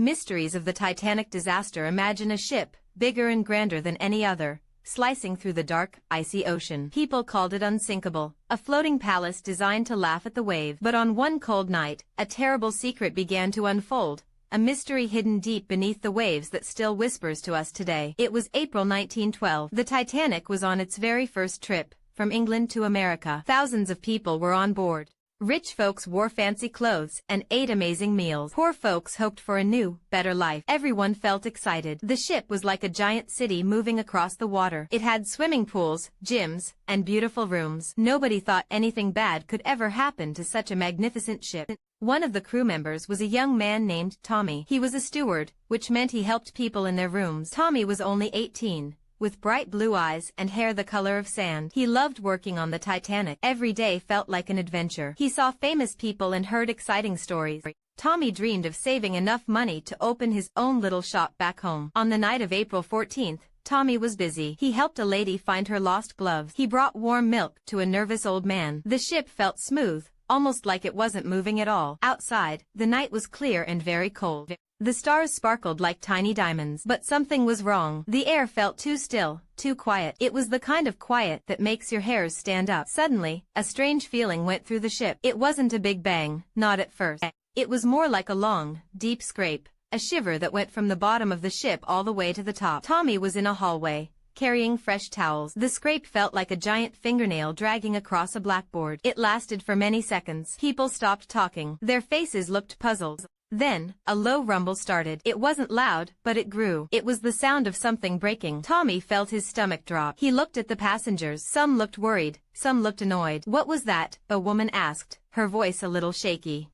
Mysteries of the Titanic disaster. Imagine a ship, bigger and grander than any other, slicing through the dark, icy ocean. People called it unsinkable, a floating palace designed to laugh at the wave. But on one cold night, a terrible secret began to unfold, a mystery hidden deep beneath the waves that still whispers to us today. It was April 1912. The Titanic was on its very first trip, from England to America. Thousands of people were on board. Rich folks wore fancy clothes and ate amazing meals. Poor folks hoped for a new, better life. Everyone felt excited. The ship was like a giant city moving across the water. It had swimming pools, gyms, and beautiful rooms. Nobody thought anything bad could ever happen to such a magnificent ship. One of the crew members was a young man named Tommy. He was a steward, which meant he helped people in their rooms. Tommy was only 18. With bright blue eyes and hair the color of sand. He loved working on the Titanic. Every day felt like an adventure. He saw famous people and heard exciting stories. Tommy dreamed of saving enough money to open his own little shop back home. On the night of April 14th, Tommy was busy. He helped a lady find her lost gloves. He brought warm milk to a nervous old man. The ship felt smooth, almost like it wasn't moving at all. Outside, the night was clear and very cold. The stars sparkled like tiny diamonds. But something was wrong. The air felt too still, too quiet. It was the kind of quiet that makes your hairs stand up. Suddenly, a strange feeling went through the ship. It wasn't a big bang, not at first. It was more like a long, deep scrape, a shiver that went from the bottom of the ship all the way to the top. Tommy was in a hallway, carrying fresh towels. The scrape felt like a giant fingernail dragging across a blackboard. It lasted for many seconds. People stopped talking. Their faces looked puzzled. Then, a low rumble started. It wasn't loud, but it grew. It was the sound of something breaking. Tommy felt his stomach drop. He looked at the passengers. Some looked worried, some looked annoyed. "What was that?" a woman asked, her voice a little shaky.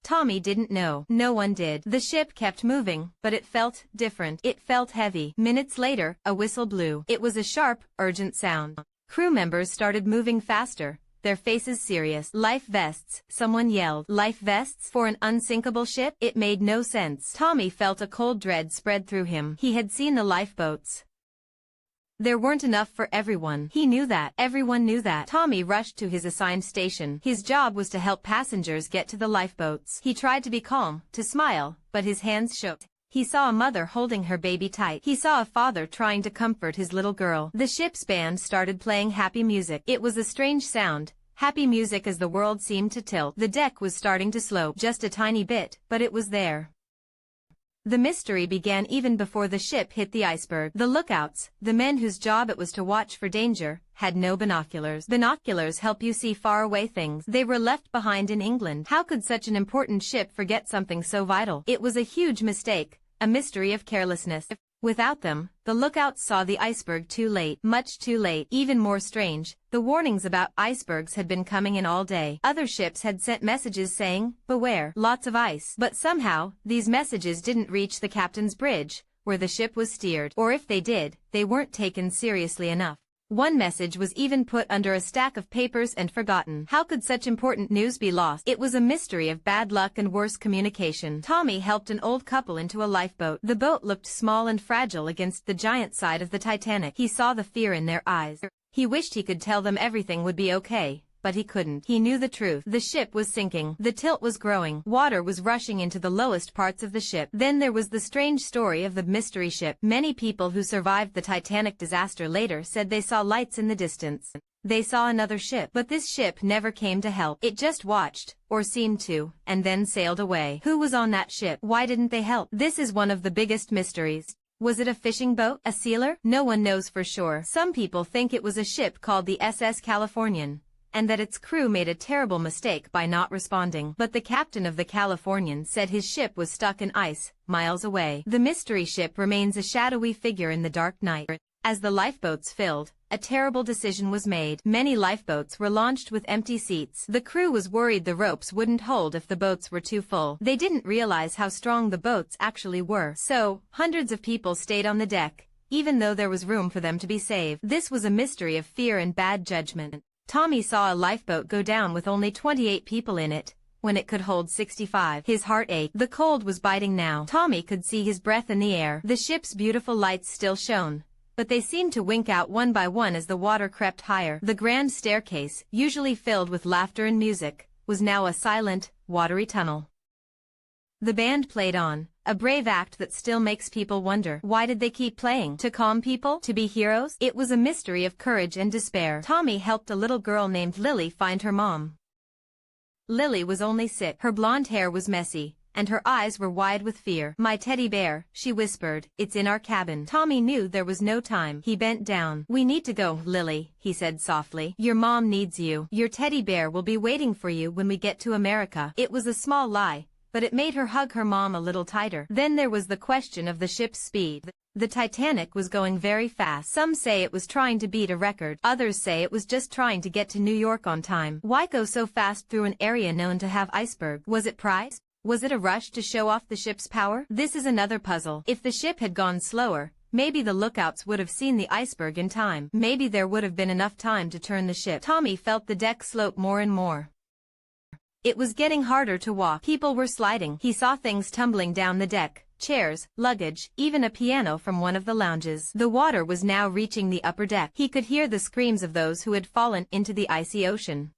Tommy didn't know. No one did. The ship kept moving, but it felt different. It felt heavy. Minutes later, a whistle blew. It was a sharp, urgent sound. Crew members started moving faster, their faces serious. "Life vests," someone yelled. Life vests for an unsinkable ship? It made no sense. Tommy felt a cold dread spread through him. He had seen the lifeboats. There weren't enough for everyone. He knew that. Everyone knew that. Tommy rushed to his assigned station. His job was to help passengers get to the lifeboats. He tried to be calm, to smile, but his hands shook. He saw a mother holding her baby tight. He saw a father trying to comfort his little girl. The ship's band started playing happy music. It was a strange sound, happy music as the world seemed to tilt. The deck was starting to slope just a tiny bit, but it was there. The mystery began even before the ship hit the iceberg. The lookouts, the men whose job it was to watch for danger, had no binoculars. Binoculars help you see far-away things. They were left behind in England. How could such an important ship forget something so vital? It was a huge mistake, a mystery of carelessness. Without them, the lookouts saw the iceberg too late. Much too late. Even more strange, the warnings about icebergs had been coming in all day. Other ships had sent messages saying, "Beware, lots of ice." But somehow, these messages didn't reach the captain's bridge, where the ship was steered. Or if they did, they weren't taken seriously enough. One message was even put under a stack of papers and forgotten. How could such important news be lost? It was a mystery of bad luck and worse communication. Tommy helped an old couple into a lifeboat. The boat looked small and fragile against the giant side of the Titanic. He saw the fear in their eyes. He wished he could tell them everything would be okay, but he couldn't. He knew the truth. The ship was sinking. The tilt was growing. Water was rushing into the lowest parts of the ship. Then there was the strange story of the mystery ship. Many people who survived the Titanic disaster later said they saw lights in the distance. They saw another ship. But this ship never came to help. It just watched, or seemed to, and then sailed away. Who was on that ship? Why didn't they help? This is one of the biggest mysteries. Was it a fishing boat? A sealer? No one knows for sure. Some people think it was a ship called the SS Californian, and that its crew made a terrible mistake by not responding. But the captain of the Californian said his ship was stuck in ice, miles away. The mystery ship remains a shadowy figure in the dark night. As the lifeboats filled, a terrible decision was made. Many lifeboats were launched with empty seats. The crew was worried the ropes wouldn't hold if the boats were too full. They didn't realize how strong the boats actually were. So, hundreds of people stayed on the deck, even though there was room for them to be saved. This was a mystery of fear and bad judgment. Tommy saw a lifeboat go down with only 28 people in it, when it could hold 65. His heart ached. The cold was biting now. Tommy could see his breath in the air. The ship's beautiful lights still shone, but they seemed to wink out one by one as the water crept higher. The grand staircase, usually filled with laughter and music, was now a silent, watery tunnel. The band played on, a brave act that still makes people wonder. Why did they keep playing? To calm people? To be heroes? It was a mystery of courage and despair. Tommy helped a little girl named Lily find her mom. Lily was only 6. Her blonde hair was messy, and her eyes were wide with fear. "My teddy bear," she whispered, "it's in our cabin." Tommy knew there was no time. He bent down. "We need to go, Lily," he said softly. "Your mom needs you. Your teddy bear will be waiting for you when we get to America." It was a small lie, but it made her hug her mom a little tighter. Then there was the question of the ship's speed. The Titanic was going very fast. Some say it was trying to beat a record. Others say it was just trying to get to New York on time. Why go so fast through an area known to have icebergs? Was it pride? Was it a rush to show off the ship's power? This is another puzzle. If the ship had gone slower, maybe the lookouts would have seen the iceberg in time. Maybe there would have been enough time to turn the ship. Tommy felt the deck slope more and more. It was getting harder to walk. People were sliding. He saw things tumbling down the deck, chairs, luggage, even a piano from one of the lounges. The water was now reaching the upper deck. He could hear the screams of those who had fallen into the icy ocean.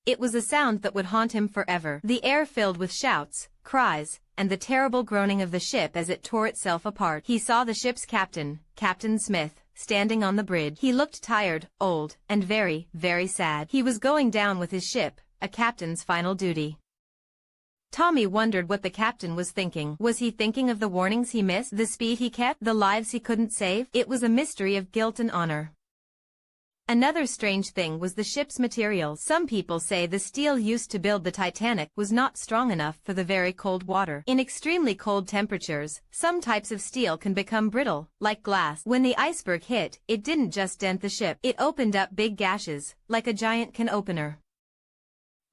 It was a sound that would haunt him forever. The air filled with shouts, cries, and the terrible groaning of the ship as it tore itself apart. He saw the ship's captain, Captain Smith, standing on the bridge. He looked tired, old, and very, very sad. He was going down with his ship, a captain's final duty. Tommy wondered what the captain was thinking. Was he thinking of the warnings he missed, the speed he kept, the lives he couldn't save? It was a mystery of guilt and honor. Another strange thing was the ship's materials. Some people say the steel used to build the Titanic was not strong enough for the very cold water. In extremely cold temperatures, some types of steel can become brittle, like glass. When the iceberg hit, it didn't just dent the ship. It opened up big gashes, like a giant can opener.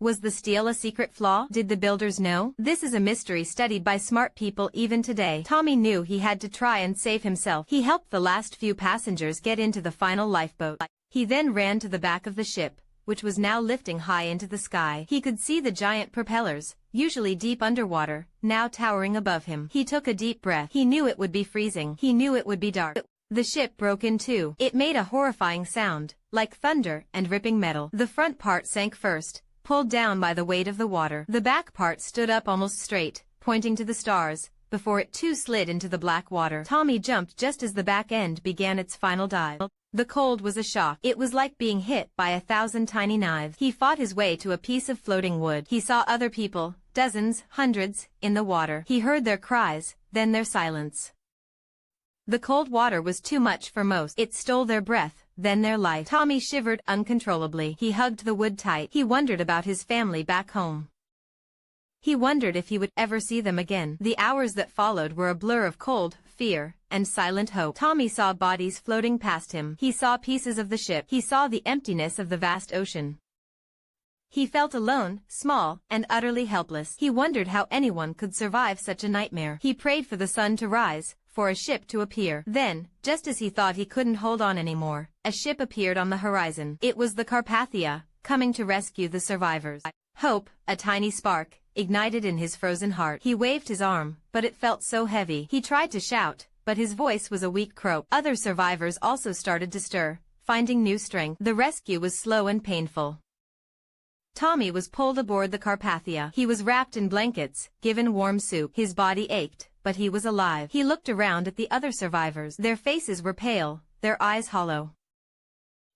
Was the steel a secret flaw? Did the builders know? This is a mystery studied by smart people even today. Tommy knew he had to try and save himself. He helped the last few passengers get into the final lifeboat. He then ran to the back of the ship, which was now lifting high into the sky. He could see the giant propellers, usually deep underwater, now towering above him. He took a deep breath. He knew it would be freezing. He knew it would be dark. The ship broke in two. It made a horrifying sound, like thunder and ripping metal. The front part sank first, pulled down by the weight of the water. The back part stood up almost straight, pointing to the stars, before it too slid into the black water. Tommy jumped just as the back end began its final dive. The cold was a shock. It was like being hit by 1,000 tiny knives. He fought his way to a piece of floating wood. He saw other people, dozens, hundreds, in the water. He heard their cries, then their silence. The cold water was too much for most. It stole their breath, then their life. Tommy shivered uncontrollably. He hugged the wood tight. He wondered about his family back home. He wondered if he would ever see them again. The hours that followed were a blur of cold, fear, and silent hope. Tommy saw bodies floating past him. He saw pieces of the ship. He saw the emptiness of the vast ocean. He felt alone, small, and utterly helpless. He wondered how anyone could survive such a nightmare. He prayed for the sun to rise, for a ship to appear. Then, just as he thought he couldn't hold on anymore, a ship appeared on the horizon. It was the Carpathia, coming to rescue the survivors. Hope, a tiny spark, ignited in his frozen heart. He waved his arm, but it felt so heavy. He tried to shout, but his voice was a weak croak. Other survivors also started to stir, finding new strength. The rescue was slow and painful. Tommy was pulled aboard the Carpathia. He was wrapped in blankets, given warm soup. His body ached, but he was alive. He looked around at the other survivors. Their faces were pale, their eyes hollow.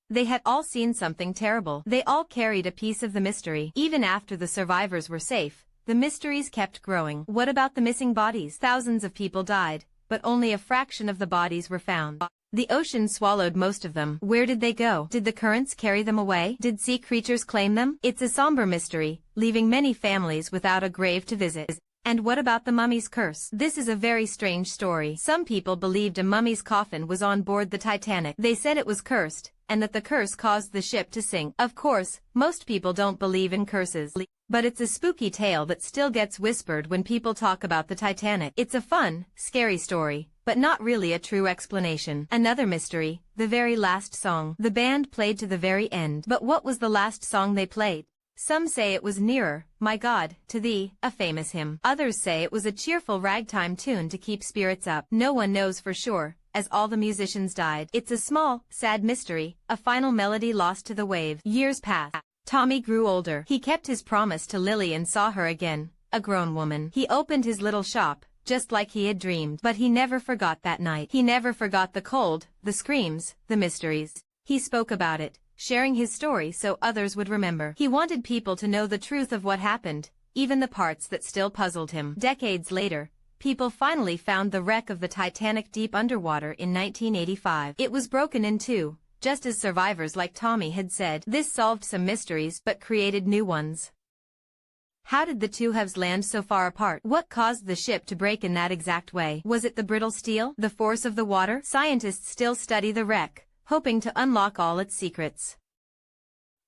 They had all seen something terrible. They all carried a piece of the mystery. Even after the survivors were safe, the mysteries kept growing. What about the missing bodies? Thousands of people died, but only a fraction of the bodies were found. The ocean swallowed most of them. Where did they go? Did the currents carry them away? Did sea creatures claim them? It's a somber mystery, leaving many families without a grave to visit. And what about the mummy's curse? This is a very strange story. Some people believed a mummy's coffin was on board the Titanic. They said it was cursed, and that the curse caused the ship to sink. Of course, most people don't believe in curses. But it's a spooky tale that still gets whispered when people talk about the Titanic. It's a fun, scary story, but not really a true explanation. Another mystery, the very last song. The band played to the very end. But what was the last song they played? Some say it was Nearer, My God, to Thee, a famous hymn. Others say it was a cheerful ragtime tune to keep spirits up. No one knows for sure, as all the musicians died. It's a small, sad mystery, a final melody lost to the wave. Years passed. Tommy grew older. He kept his promise to Lily and saw her again, a grown woman. He opened his little shop, just like he had dreamed. But he never forgot that night. He never forgot the cold, the screams, the mysteries. He spoke about it, sharing his story so others would remember. He wanted people to know the truth of what happened, even the parts that still puzzled him. Decades later, people finally found the wreck of the Titanic deep underwater in 1985. It was broken in two, just as survivors like Tommy had said. This solved some mysteries but created new ones. How did the two halves land so far apart? What caused the ship to break in that exact way? Was it the brittle steel, the force of the water? Scientists still study the wreck, hoping to unlock all its secrets.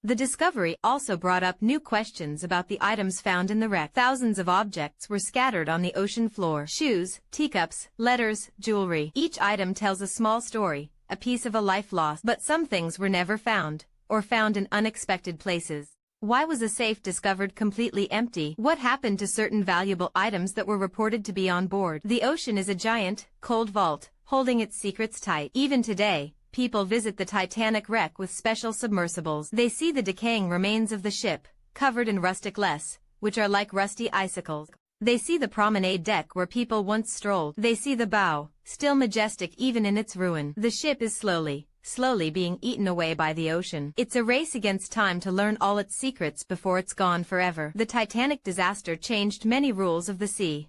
The discovery also brought up new questions about the items found in the wreck. Thousands of objects were scattered on the ocean floor. Shoes, teacups, letters, jewelry. Each item tells a small story, a piece of a life lost. But some things were never found, or found in unexpected places. Why was a safe discovered completely empty? What happened to certain valuable items that were reported to be on board? The ocean is a giant, cold vault, holding its secrets tight. Even today, people visit the Titanic wreck with special submersibles. They see the decaying remains of the ship, covered in rustic lace, which are like rusty icicles. They see the promenade deck where people once strolled. They see the bow, still majestic even in its ruin. The ship is slowly being eaten away by the ocean. It's a race against time to learn all its secrets before it's gone forever. The Titanic disaster changed many rules of the sea.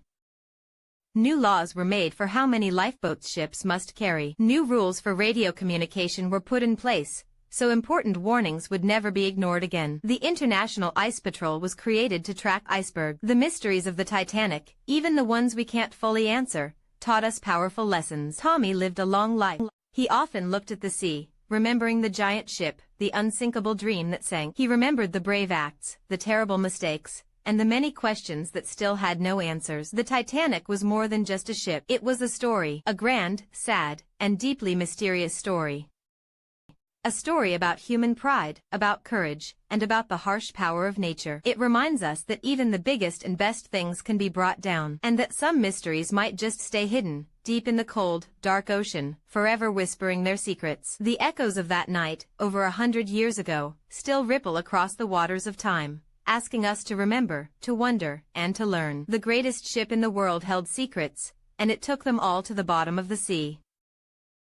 New laws were made for how many lifeboats ships must carry. New rules for radio communication were put in place, so important warnings would never be ignored again. The International Ice Patrol was created to track icebergs. The mysteries of the Titanic, even the ones we can't fully answer, taught us powerful lessons. Tommy lived a long life. He often looked at the sea, remembering the giant ship, the unsinkable dream that sank. He remembered the brave acts, the terrible mistakes, and the many questions that still had no answers. The Titanic was more than just a ship. It was a story, a grand, sad, and deeply mysterious story. A story about human pride, about courage, and about the harsh power of nature. It reminds us that even the biggest and best things can be brought down, and that some mysteries might just stay hidden, deep in the cold, dark ocean, forever whispering their secrets. The echoes of that night, over 100 years ago, still ripple across the waters of time, asking us to remember, to wonder, and to learn. The greatest ship in the world held secrets, and it took them all to the bottom of the sea.